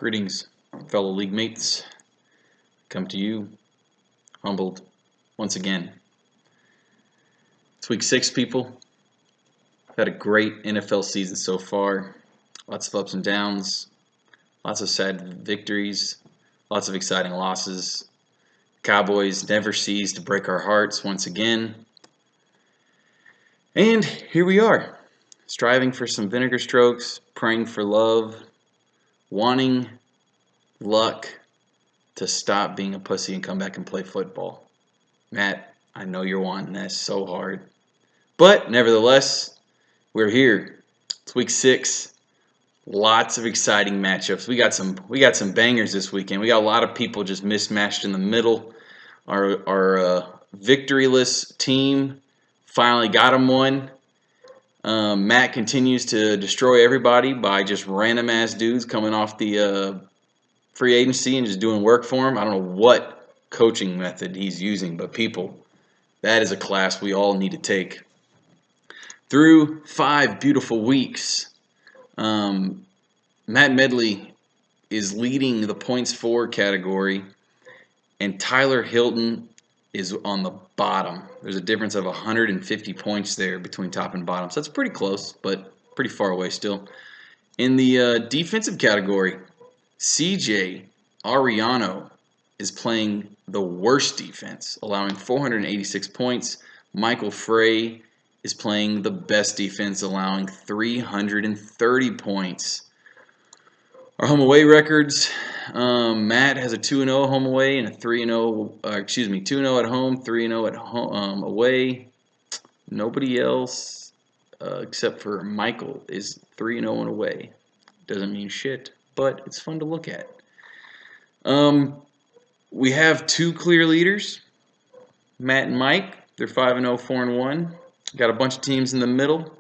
Greetings, fellow league mates. Come to you, humbled once again. It's week 6, people. I've had a great NFL season so far. Lots of ups and downs, lots of sad victories, lots of exciting losses. Cowboys never cease to break our hearts once again. And here we are, striving for some vinegar strokes, praying for love, wanting luck to stop being a pussy and come back and play football. Matt, I know you're wanting that so hard. But nevertheless, we're here. It's week 6. Lots of exciting matchups. We got some bangers this weekend. We got a lot of people just mismatched in the middle. Our victoryless team finally got him one. Matt continues to destroy everybody by just random ass dudes coming off the free agency and just doing work for him. I don't know what coaching method he's using, but people, that is a class we all need to take. Through 5 beautiful weeks, Matt Medley is leading the points for category, and Tyler Hilton is on the bottom. There's a difference of 150 points there between top and bottom, so that's pretty close, but pretty far away still. In the defensive category, CJ Ariano is playing the worst defense, allowing 486 points. Michael Frey is playing the best defense, allowing 330 points. Our home away records, Matt has a 2-0 home away and a 3-0, 2-0 at home, 3-0 at home away. Nobody else except for Michael is 3-0 away. Doesn't mean shit, but it's fun to look at. We have 2 clear leaders, Matt and Mike. They're 5-0, 4-1. Got a bunch of teams in the middle,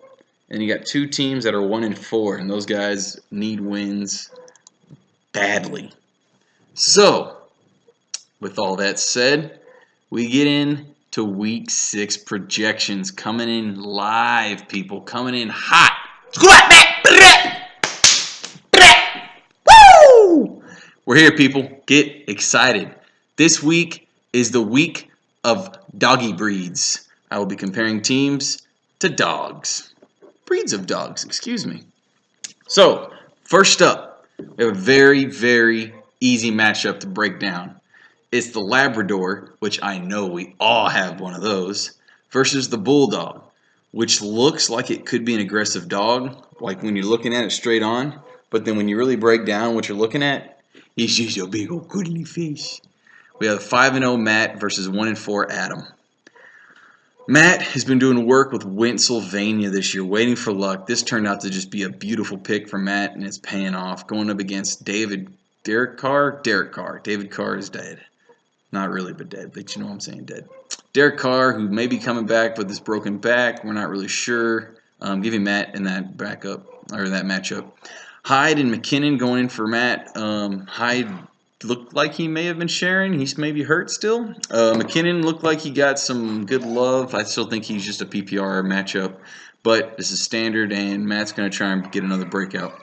and you got 2 teams that are 1-4, and those guys need wins badly. So, with all that said, we get into week 6 projections coming in live, people, coming in hot. Woo! We're here, people. Get excited. This week is the week of doggy breeds. I will be comparing teams to dogs. Breeds of dogs, excuse me. So, first up, we have a very, very easy matchup to break down. It's the Labrador, which I know we all have one of those, versus the Bulldog, which looks like it could be an aggressive dog, like when you're looking at it straight on, but then when you really break down what you're looking at, it's just a big old cuddly fish. We have 5-0 Matt versus 1-4 Adam. Matt has been doing work with Pennsylvania this year, waiting for luck. This turned out to just be a beautiful pick for Matt, and it's paying off. Going up against Derek Carr. David Carr is dead. Not really, but dead. But you know what I'm saying, dead. Derek Carr, who may be coming back with this broken back. We're not really sure. Giving Matt in that that matchup. Hyde and McKinnon going in for Matt. Hyde looked like he may have been sharing. He's maybe hurt still. McKinnon looked like he got some good love. I still think he's just a PPR matchup. But this is standard, and Matt's going to try and get another breakout.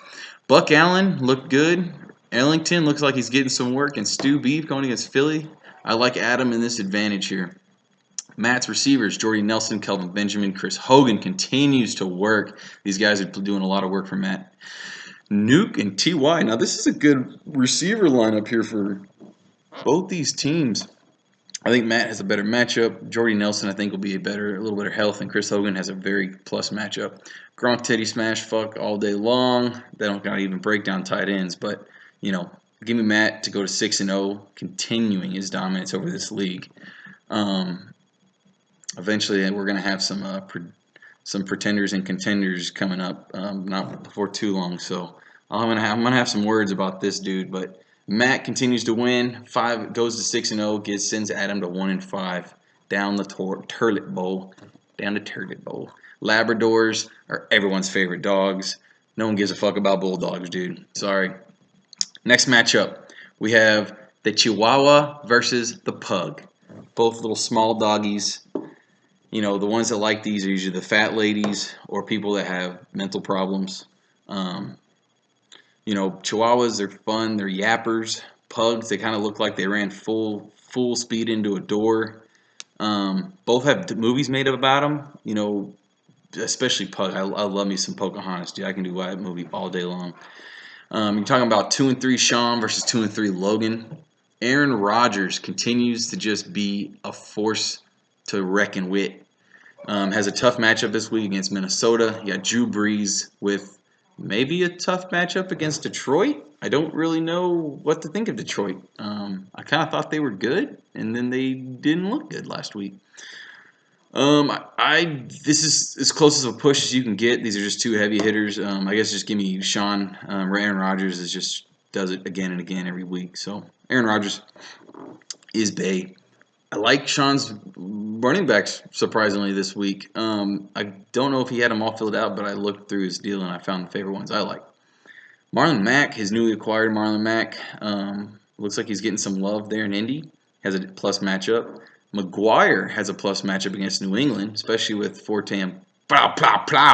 Buck Allen looked good. Ellington looks like he's getting some work. And Stu Beef going against Philly. I like Adam in this advantage here. Matt's receivers, Jordy Nelson, Kelvin Benjamin, Chris Hogan continues to work. These guys are doing a lot of work for Matt. Nuke and T.Y. Now, this is a good receiver lineup here for both these teams. I think Matt has a better matchup. Jordy Nelson, I think, will be a little better health, and Chris Hogan has a very plus matchup. Gronk, Teddy, smash, fuck all day long. They don't got to even break down tight ends, but, you know, give me Matt to go to 6-0, continuing his dominance over this league. Eventually, we're going to have some pretenders and contenders coming up, not before too long. So I'm gonna have some words about this dude. But Matt continues to win. 5 goes to 6-0. Sends Adam to 1-5. Down the turlet bowl. Down the turlet bowl. Labradors are everyone's favorite dogs. No one gives a fuck about bulldogs, dude. Sorry. Next matchup, we have the Chihuahua versus the Pug. Both little small doggies. You know, the ones that like these are usually the fat ladies or people that have mental problems. You You know, Chihuahuas, they're fun. They're yappers. Pugs, they kind of look like they ran full speed into a door. Both have movies made about them. You know, especially Pug. I love me some Pocahontas, dude. I can do that movie all day long. You're talking about 2 and 3 Sean versus 2 and 3 Logan. Aaron Rodgers continues to just be a force to reckon with. Has a tough matchup this week against Minnesota. You got Drew Brees with maybe a tough matchup against Detroit. I don't really know what to think of Detroit. I kind of thought they were good, and then they didn't look good last week. This is as close as a push as you can get. These are just two heavy hitters. I guess just give me Sean. Aaron Rodgers does it again and again every week. So Aaron Rodgers is Bay. I like Sean's running backs surprisingly this week. I don't know if he had them all filled out, but I looked through his deal and I found the favorite ones I like. Marlon Mack, his newly acquired Marlon Mack, looks like he's getting some love there in Indy. Has a plus matchup. McGuire has a plus matchup against New England, especially with Fortan plow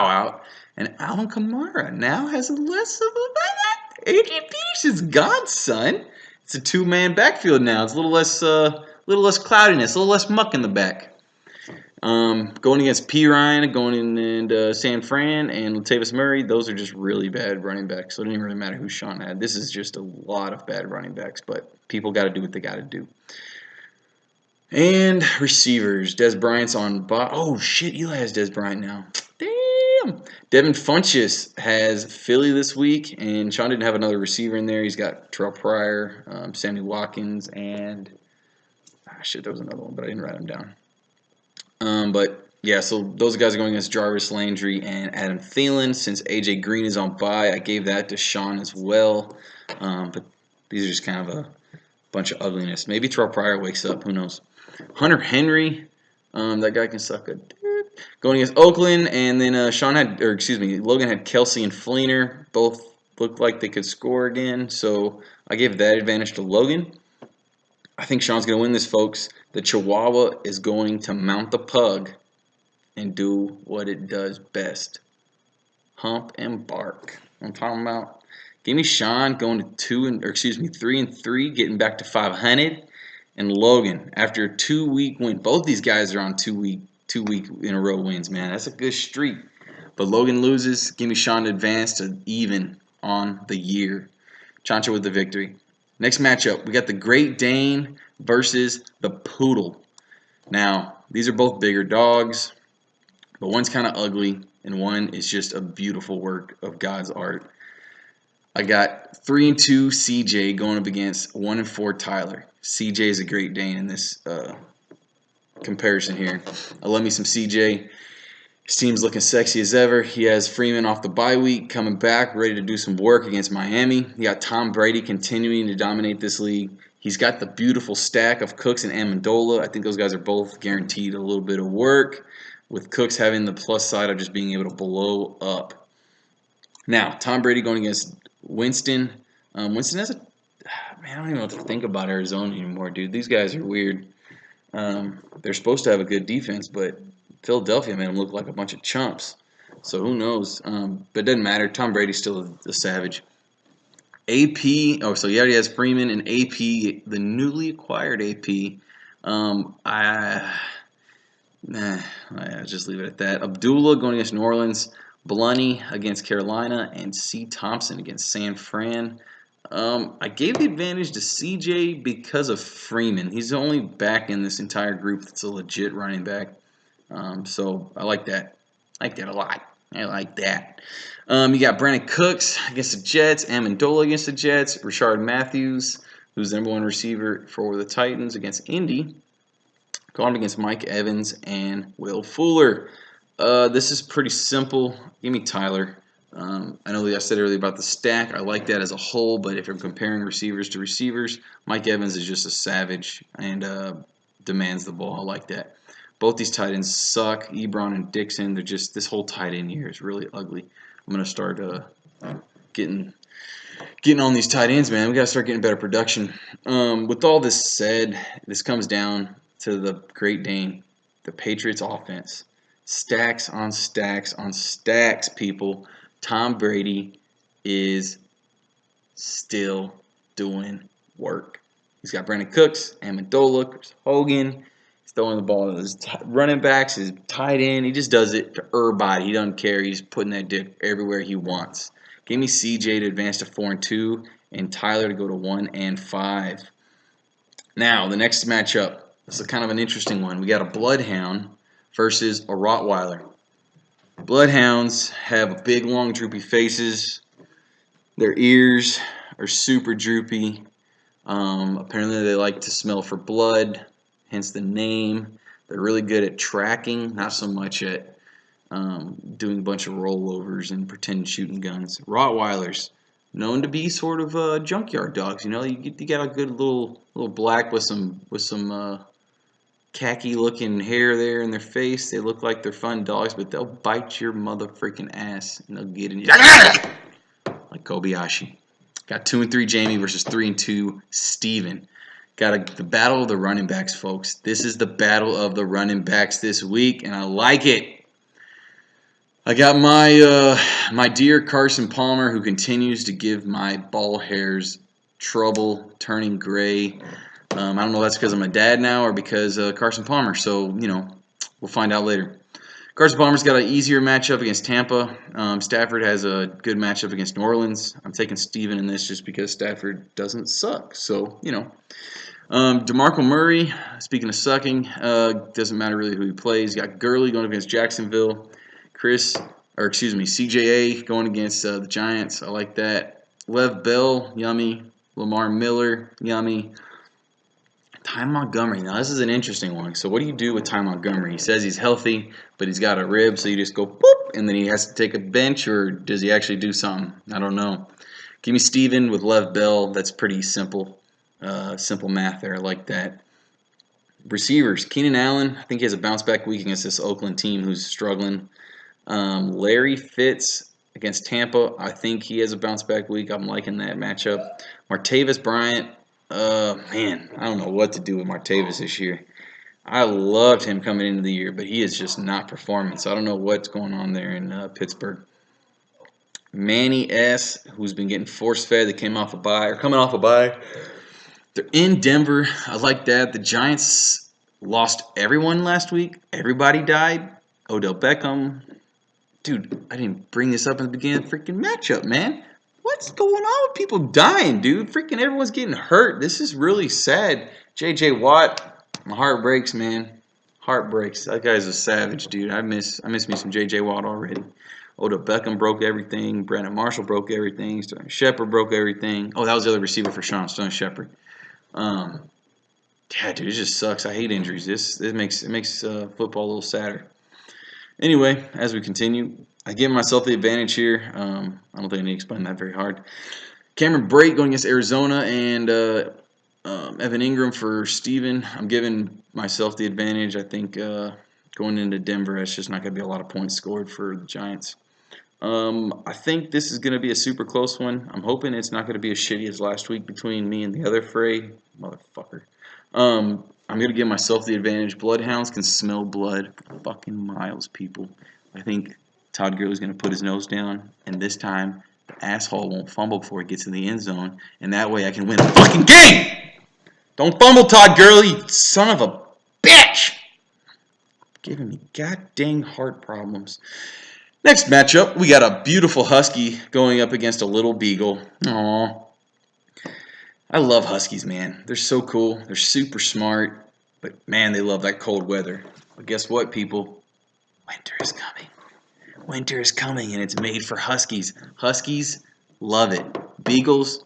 out. And Alvin Kamara now has a less of a AJ Peach is gone, son. It's a two-man backfield now. It's a little less cloudiness, a little less muck in the back. Going against P. Ryan, going in San Fran, and Latavius Murray, those are just really bad running backs. So it didn't really matter who Sean had. This is just a lot of bad running backs, but people got to do what they got to do. And receivers, Dez Bryant's on oh shit, Eli has Dez Bryant now. Damn. Devin Funchess has Philly this week, and Sean didn't have another receiver in there. He's got Terrell Pryor, Sammy Watkins, and there was another one, but I didn't write him down. But yeah, so those guys are going against Jarvis Landry and Adam Thielen. Since AJ Green is on bye, I gave that to Sean as well. But these are just kind of a bunch of ugliness. Maybe Terrell Pryor wakes up. Who knows? Hunter Henry, that guy can suck a dick. Going against Oakland, and then Logan had Kelsey and Fleener. Both looked like they could score again, so I gave that advantage to Logan. I think Sean's going to win this, folks. The Chihuahua is going to mount the pug and do what it does best. Hump and bark. I'm talking about. Give me Sean going to 3 and 3, getting back to 500. And Logan, after a 2-week win. Both these guys are on 2 week in a row wins, man. That's a good streak. But Logan loses. Give me Sean to advance to even on the year. Chancho with the victory. Next matchup, we got the Great Dane versus the Poodle. Now, these are both bigger dogs, but one's kind of ugly, and one is just a beautiful work of God's art. I got 3 and 2 CJ going up against 1 and 4 Tyler. CJ is a Great Dane in this comparison here. I love me some CJ. His team's looking sexy as ever. He has Freeman off the bye week, coming back, ready to do some work against Miami. You got Tom Brady continuing to dominate this league. He's got the beautiful stack of Cooks and Amendola. I think those guys are both guaranteed a little bit of work, with Cooks having the plus side of just being able to blow up. Now, Tom Brady going against Winston. Winston has I don't even know what to think about Arizona anymore, dude. These guys are weird. They're supposed to have a good defense, but Philadelphia made them look like a bunch of chumps. So who knows? But it doesn't matter. Tom Brady's still a savage. AP, so he already has Freeman and AP, the newly acquired AP. I'll just leave it at that. Abdullah going against New Orleans, Blunney against Carolina, and C. Thompson against San Fran. I gave the advantage to CJ because of Freeman. He's the only back in this entire group that's a legit running back. So I like that. I like that a lot. I like that. You got Brandon Cooks against the Jets, Amendola against the Jets, Rashard Matthews, who's the #1 receiver for the Titans, against Indy, going against Mike Evans and Will Fuller. This is pretty simple. Give me Tyler. I know I said earlier about the stack. I like that as a whole, but if you're comparing receivers to receivers, Mike Evans is just a savage and demands the ball. I like that. Both these tight ends suck. Ebron and Dixon, they're just, this whole tight end here is really ugly. I'm going to start getting on these tight ends, man. We got to start getting better production. With all this said, this comes down to the Great Dane, the Patriots offense. Stacks on stacks on stacks, people. Tom Brady is still doing work. He's got Brandon Cooks, Amendola, Chris Hogan. He's throwing the ball to his running backs, his tight end. He just does it to everybody. He doesn't care. He's putting that dick everywhere he wants. Give me CJ to advance to 4-2 and Tyler to go to 1-5. Now, the next matchup. This is kind of an interesting one. We got a Bloodhound versus a Rottweiler. Bloodhounds have big, long, droopy faces. Their ears are super droopy. Apparently, they like to smell for blood, hence the name. They're really good at tracking, not so much at doing a bunch of rollovers and pretend shooting guns. Rottweilers, known to be sort of junkyard dogs. You know, you got a good little black with some khaki-looking hair there in their face. They look like they're fun dogs, but they'll bite your mother freaking ass and they'll get in you like Kobayashi. Got 2-3 Jamie versus 3-2 Steven. Got the battle of the running backs, folks. This is the battle of the running backs this week, and I like it. I got my dear Carson Palmer, who continues to give my ball hairs trouble, turning gray. I don't know if that's because I'm a dad now or because Carson Palmer. So, you know, we'll find out later. Carson Palmer's got an easier matchup against Tampa. Stafford has a good matchup against New Orleans. I'm taking Steven in this just because Stafford doesn't suck. So, you know. DeMarco Murray, speaking of sucking, doesn't matter really who he plays. You got Gurley going against Jacksonville. CJA going against the Giants. I like that. Lev Bell, yummy. Lamar Miller, yummy. Ty Montgomery. Now, this is an interesting one. So, what do you do with Ty Montgomery? He says he's healthy, but he's got a rib, so you just go boop, and then he has to take a bench, or does he actually do something? I don't know. Give me Steven with Lev Bell. That's pretty simple. Simple math there. I like that. Receivers. Keenan Allen. I think he has a bounce-back week against this Oakland team who's struggling. Larry Fitz against Tampa. I think he has a bounce-back week. I'm liking that matchup. Martavis Bryant. Man, I don't know what to do with Martavis this year. I loved him coming into the year, but he is just not performing. So I don't know what's going on there in Pittsburgh. Manny S., who's been getting force-fed. They came off a bye, or coming off a bye. They're in Denver. I like that. The Giants lost everyone last week. Everybody died. Odell Beckham. Dude, I didn't bring this up in the beginning of the freaking matchup, man. What's going on with people dying, dude? Freaking everyone's getting hurt. This is really sad. J.J. Watt, my heart breaks, man. Heart breaks. That guy's a savage, dude. I miss me some J.J. Watt already. Odell Beckham broke everything. Brandon Marshall broke everything. Sterling Shepard broke everything. Oh, that was the other receiver for Sean, Sterling Shepard. Yeah, dude, it just sucks. I hate injuries. It makes football a little sadder. Anyway, as we continue, I give myself the advantage here. I don't think I need to explain that very hard. Cameron Brate going against Arizona and Evan Ingram for Steven. I'm giving myself the advantage. I think going into Denver, it's just not going to be a lot of points scored for the Giants. I think this is going to be a super close one. I'm hoping it's not going to be as shitty as last week between me and the other fray. Motherfucker. I'm going to give myself the advantage. Bloodhounds can smell blood for fucking miles, people. I think Todd Gurley's going to put his nose down, and this time the asshole won't fumble before he gets in the end zone, and that way I can win a fucking game! Don't fumble, Todd Gurley, you son of a bitch! Giving me goddamn heart problems. Next matchup, we got a beautiful Husky going up against a little Beagle. Aww. I love Huskies, man. They're so cool. They're super smart. But, man, they love that cold weather. But guess what, people? Winter is coming. Winter is coming, and it's made for Huskies. Huskies love it. Beagles,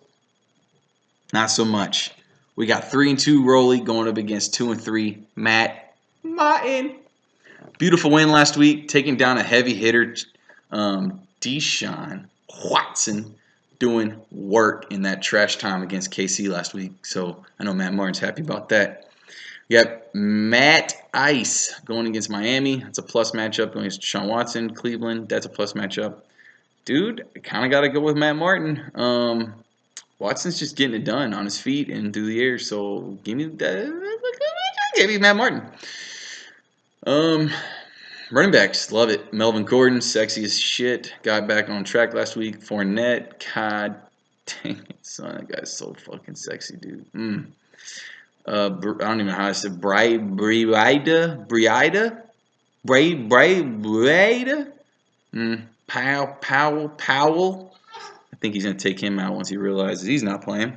not so much. We got 3-2 Rolly going up against 2-3 Matt Martin. Beautiful win last week, taking down a heavy hitter, Deshaun Watson, doing work in that trash time against KC last week. So I know Matt Martin's happy about that. We got Matt Ice going against Miami. That's a plus matchup. Going against Deshaun Watson, Cleveland. That's a plus matchup. Dude, I kind of got to go with Matt Martin. Watson's just getting it done on his feet and through the air. So give me that. Give me Matt Martin. Running backs, love it. Melvin Gordon, sexy as shit. Got back on track last week. Fournette, God Dang it, son. That guy's so fucking sexy, dude. I don't even know how to say Breida. Powell. I think he's gonna take him out once he realizes he's not playing.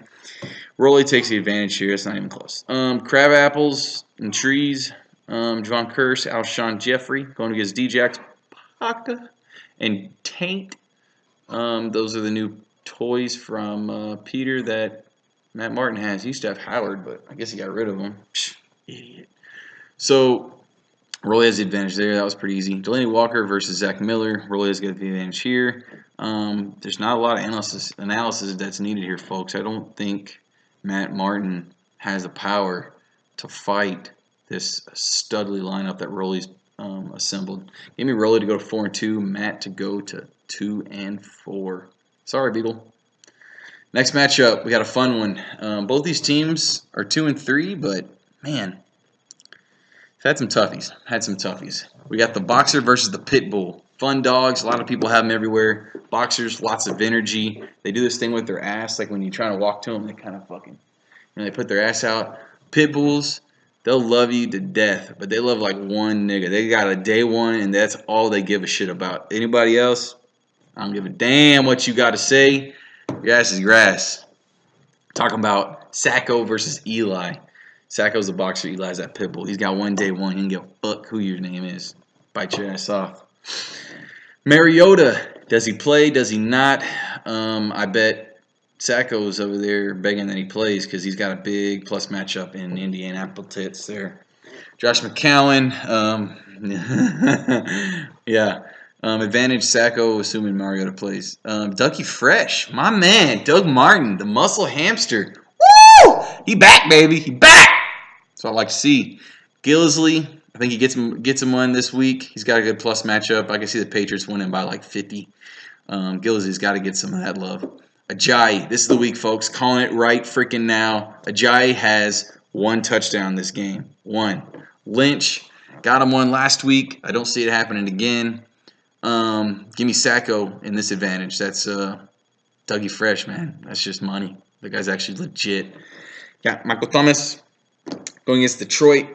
Rolly takes the advantage here. It's not even close. Crab apples and trees. Javon Curse, Alshon Jeffrey going against Djax Paka and Taint. Those are the new toys from Peter that Matt Martin has. He used to have Howard, but I guess he got rid of him. Psh, idiot. So Rolly has the advantage there. That was pretty easy. Delaney Walker versus Zach Miller. Rolly has got the advantage here. There's not a lot of analysis that's needed here, folks. I don't think Matt Martin has the power to fight this studly lineup that Rolly's assembled. Give me Rolly to go to 4-2, Matt to go to 2-4. Sorry, Beetle. Next matchup, we got a fun one. Both these teams are 2-3, but man, had some toughies. We got the Boxer versus the Pit Bull. Fun dogs. A lot of people have them everywhere. Boxers, lots of energy. They do this thing with their ass, like when you try to walk to them, they kind of fucking, they put their ass out. Pit Bulls, they'll love you to death, but they love like one nigga. They got a day one, and that's all they give a shit about. Anybody else, I don't give a damn what you got to say. Your ass is grass. Talking about Sacco versus Eli. Sacco's a boxer, Eli's that pit bull. He's got one day one. He can give a fuck who your name is. Bite your ass off. Mariota, does he play? Does he not? I bet Sacco's over there begging that he plays because he's got a big plus matchup in Indianapolis there. Josh McCown, yeah. Advantage Sacco, assuming Mariota plays. Ducky Fresh, my man, Doug Martin, the muscle hamster. Woo! He back, baby. He back. That's what I like to see. Gillisley, I think he gets him one this week. He's got a good plus matchup. I can see the Patriots winning by like 50. Gillisley's got to get some of that love. Ajayi, this is the week, folks. Calling it right freaking now. Ajayi has one touchdown this game. One. Lynch, got him one last week. I don't see it happening again. Give me Sacco in this advantage. That's Dougie Fresh, man. That's just money. The guy's actually legit. Got Michael Thomas going against Detroit.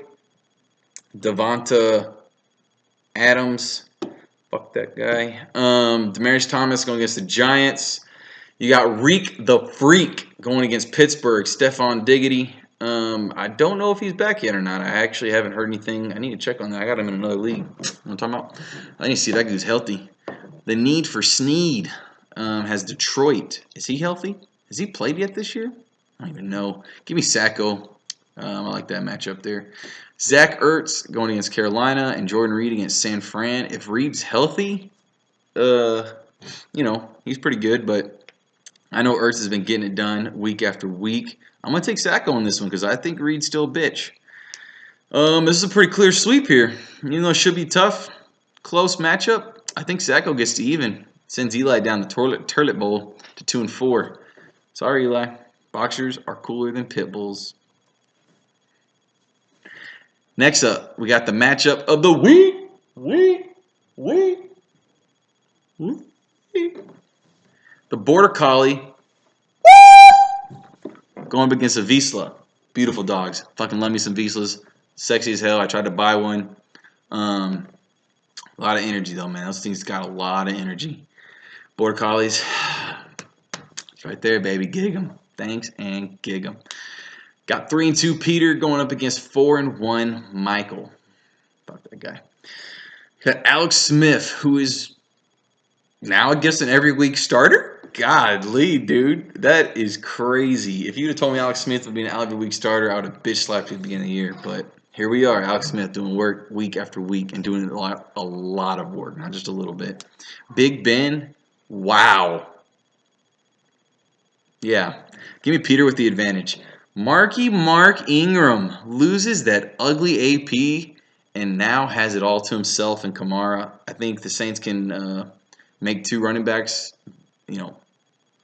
Devonta Adams. Fuck that guy. Demaryius Thomas going against the Giants. You got Reek the Freak going against Pittsburgh. Stephon Diggity. I don't know if he's back yet or not. I actually haven't heard anything. I need to check on that. I got him in another league. You know what I'm talking about? I need to see if that dude's healthy. The need for Sneed has Detroit. Is he healthy? Has he played yet this year? I don't even know. Give me Sacco. I like that matchup there. Zach Ertz going against Carolina and Jordan Reed against San Fran. If Reed's healthy, he's pretty good, but I know Ertz has been getting it done week after week. I'm going to take Sacco on this one because I think Reed's still a bitch. This is a pretty clear sweep here. Even though it should be tough, close matchup, I think Sacco gets to even. Sends Eli down the toilet bowl to 2-4. Sorry, Eli. Boxers are cooler than pit bulls. Next up, we got the matchup of the week. The Border Collie going up against a Vizsla. Beautiful dogs. Fucking love me some Vizslas. Sexy as hell. I tried to buy one. A lot of energy though, man. Those things got a lot of energy. Border Collies. It's right there, baby. Gig 'em. Thanks and gig 'em. Got 3-2 Peter going up against 4-1 Michael. Fuck that guy. Got Alex Smith, who is now, I guess, an every week starter. Godly, dude. That is crazy. If you'd have told me Alex Smith would be an every week starter, I would have bitch slapped you at the beginning of the year. But here we are, Alex Smith doing work week after week and doing a lot of work, not just a little bit. Big Ben, wow. Yeah. Give me Peter with the advantage. Mark Ingram loses that ugly AP and now has it all to himself and Kamara. I think the Saints can make two running backs,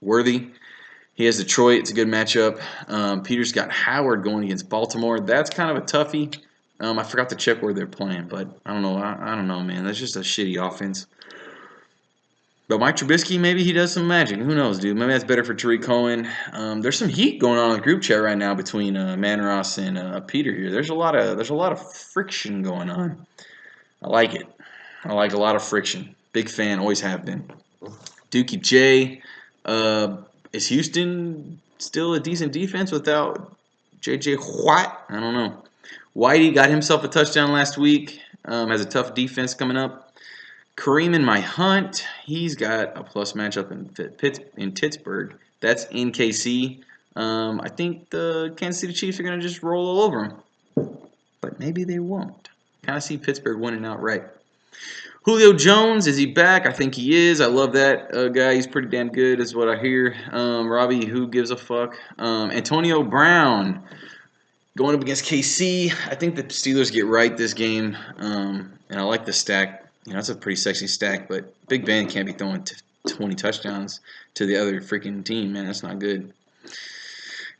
worthy. He has Detroit. It's a good matchup. Peter's got Howard going against Baltimore. That's kind of a toughie. I forgot to check where they're playing, but I don't know. I don't know, man. That's just a shitty offense. But Mike Trubisky, maybe he does some magic. Who knows, dude? Maybe that's better for Tariq Cohen. There's some heat going on in the group chat right now between Manross and Peter here. There's a lot of friction going on. I like it. I like a lot of friction. Big fan, always have been. Dookie J, is Houston still a decent defense without J.J. Watt? I don't know. Whitey got himself a touchdown last week. Has a tough defense coming up. Kareem in my hunt, he's got a plus matchup in Pittsburgh. That's in KC. I think the Kansas City Chiefs are going to just roll all over them. But maybe they won't. Kind of see Pittsburgh winning outright. Julio Jones, is he back? I think he is. I love that guy. He's pretty damn good is what I hear. Robbie, who gives a fuck? Antonio Brown going up against KC. I think the Steelers get right this game. And I like the stack. You know, that's a pretty sexy stack, but Big Ben can't be throwing 20 touchdowns to the other freaking team, man. That's not good.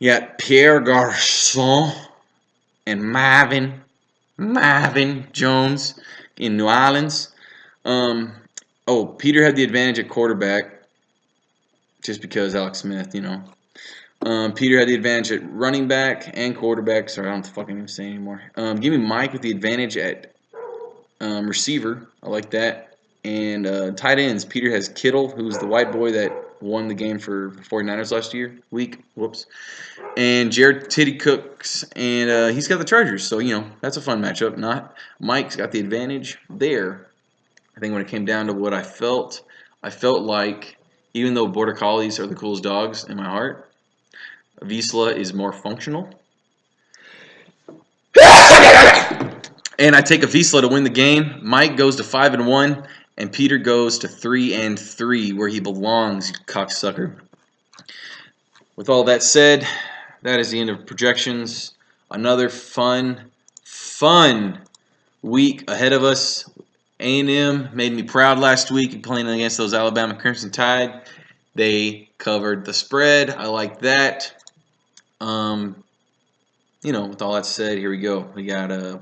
You got Pierre Garçon and Marvin Jones in New Orleans. Peter had the advantage at quarterback just because Alex Smith, you know. Peter had the advantage at running back and quarterback. Sorry, I don't fucking even say anymore. Give me Mike with the advantage at receiver. I like that. And tight ends. Peter has Kittle, who's the white boy that won the game for 49ers last week. Whoops. And Jared Titty Cooks, and he's got the Chargers. So, you know, that's a fun matchup. Mike's got the advantage there. I think when it came down to what I felt like, even though Border Collies are the coolest dogs in my heart, Vizsla is more functional. And I take a Vizsla to win the game. Mike goes to 5-1, and Peter goes to 3-3, where he belongs, you cocksucker. With all that said, that is the end of projections. Another fun week ahead of us. A&M made me proud last week playing against those Alabama Crimson Tide. They covered the spread. I like that. You know, with all that said, here we go. We got a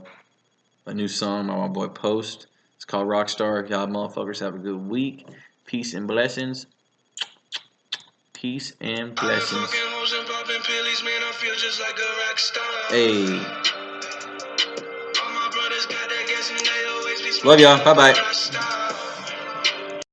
new song by my boy Post. It's called Rockstar. Y'all motherfuckers have a good week. Peace and blessings. Peace and blessings. Hey. Love y'all. Bye-bye.